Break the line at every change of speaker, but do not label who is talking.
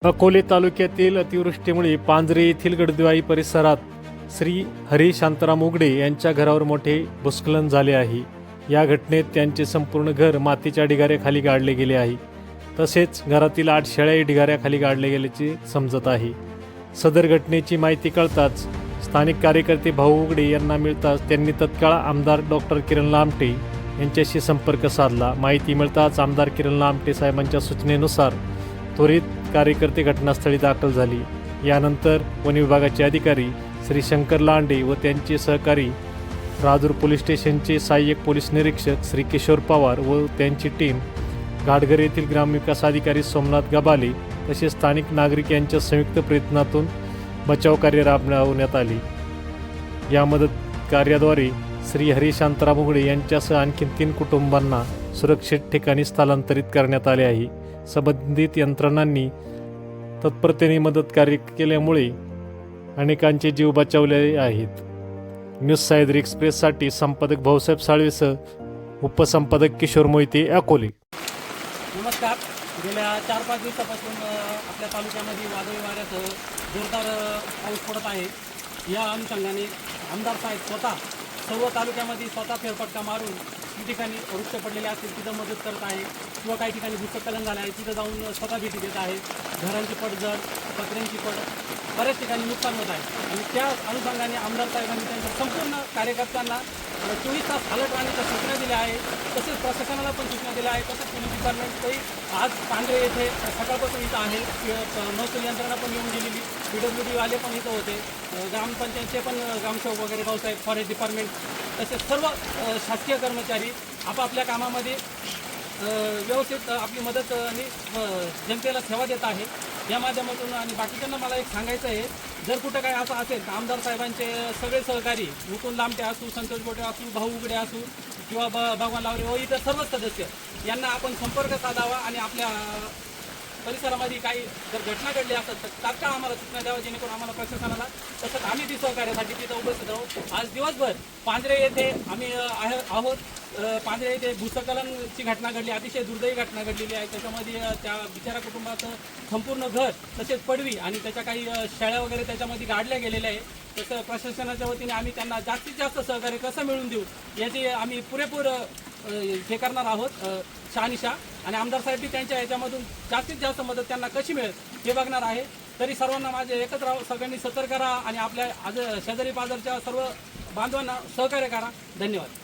अकोले तालुक्यातील अतिवृष्टीमुळे पांजरे येथील गडदिवाई परिसरात श्री हरी शांताराम उगडे यांच्या घरावर मोठे भूस्खलन झाले आहे. या घटनेत त्यांचे संपूर्ण घर मातीच्या ढिगाऱ्याखाली गाडले गेले आहे. तसेच घरातील 8 शेळ्याही ढिगाऱ्याखाली गाडले गेल्याचे समजत आहे. सदर घटनेची माहिती कळताच स्थानिक कार्यकर्ते भाऊ उगडे यांना मिळताच त्यांनी तत्काळ आमदार डॉक्टर किरण लामटे यांच्याशी संपर्क साधला. माहिती मिळताच आमदार किरण लामटे साहेबांच्या सूचनेनुसार त्वरित कार्यकर्ते घटनास्थळी दाखल झाली. यानंतर वन विभागाचे अधिकारी श्री शंकर लांडे व त्यांचे सहकारी राजूर पोलीस स्टेशनचे सहाय्यक पोलीस निरीक्षक श्री किशोर पवार व त्यांची टीम, घाटघर येथील ग्रामविकास अधिकारी सोमनाथ गबाले तसेच स्थानिक नागरिक यांच्या संयुक्त प्रयत्नातून बचाव कार्य राबवण्यात आले. या मदत कार्याद्वारे श्री हरी शांताराम उगडे यांच्यासह आणखी 3 कुटुंबांना सुरक्षित ठिकाणी स्थलांतरित करण्यात आले आहे. संबंधित यंत्रणांनी तत्परतेने मदत कार्य केल्यामुळे अनेकांचे जीव बचावले आहेत. न्यूज सह्याद्री एक्सप्रेससाठी संपादक भाऊसाहेब साळवेसह उपसंपादक किशोर मोहिते, अकोले.
नमस्कार. गेल्या 4-5 दिवसापासून आपल्या तालुक्यामध्ये वादळी वाऱ्यासह जोरदार पाऊस पडत आहे. या अनुषंगाने आमदार साहेब स्वतः सर्व तालुक्यामध्ये स्वतः फेरफटका मारून काही ठिकाणी वृक्ष पडलेले असतील तिथं मदत करत आहे किंवा काही ठिकाणी भूस्खलन झालं आहे तिथं जाऊन स्वतः भेटी देत आहे. घरांची पडझड, पत्र्यांची बऱ्याच ठिकाणी नुकसान होत आहे आणि त्या अनुषंगाने आमदार साहेबांनी त्यांच्या संपूर्ण कार्यकर्त्यांना 24 तास अलर्ट राहण्याच्या सूचना दिल्या आहे. तसेच प्रशासनाला पण सूचना दिल्या आहे. तसेच पोलीस डिपार्टमेंटही आज पांढरे येथे सकाळपासून इथं आहे. महसूल यंत्रणा पण येऊन गेलेली, PWD वाले पण इथं होते, ग्रामपंचायतचे पण ग्रामसेवक वगैरे भाऊसाहेब, फॉरेस्ट डिपार्टमेंट तसेच सर्व शासकीय कर्मचारी आपापल्या कामामध्ये व्यवस्थित आपली मदत आणि जनतेला सेवा देत आहे. या माध्यमातून आणि बाकीच्यांना मला एक सांगायचं आहे, जर कुठं काय असं असेल तर आमदार साहेबांचे सगळे सहकारी मुकुंद लामटे असू, संतोष गोटे असू, भाऊ उगडे असू किंवा भगवान लावरे व इतर सर्व सदस्य यांना आपण संपर्क साधावा आणि आपल्या परिसरामध्ये काही जर घटना घडली असेल तर तात्काळ आम्हाला सूचना द्यावा, जेणेकरून आम्हाला प्रशासनाला तसंच आम्ही ती सहकार्यासाठी तिथं उपस्थित राहू. आज दिवसभर पांजरे येथे आम्ही आहोत. पांजरे येथे भूस्खलनची घटना घडली, अतिशय दुर्दैवी घटना घडलेली आहे. त्याच्यामध्ये त्या बिचारा कुटुंबाचं संपूर्ण घर तसेच पडवी आणि त्याच्या काही शेळ्या वगैरे त्याच्यामध्ये गाडल्या गेलेल्या आहे. तसं प्रशासनाच्या वतीने आम्ही त्यांना जास्तीत जास्त सहकार्य कसं मिळवून देऊ याची आम्ही पुरेपूर हे करणार आहोत, शहानिशा. आणि आमदार साहेब त्यांच्या याच्यामधून जास्तीत जास्त मदत त्यांना कशी मिळेल हे बघणार आहे. तरी सर्वांना माझे एकत्र राहून सगळ्यांनी सतर्क राहा आणि आपल्या आज शेजारी पाजारच्या सर्व बांधवांना सहकार्य करा. धन्यवाद.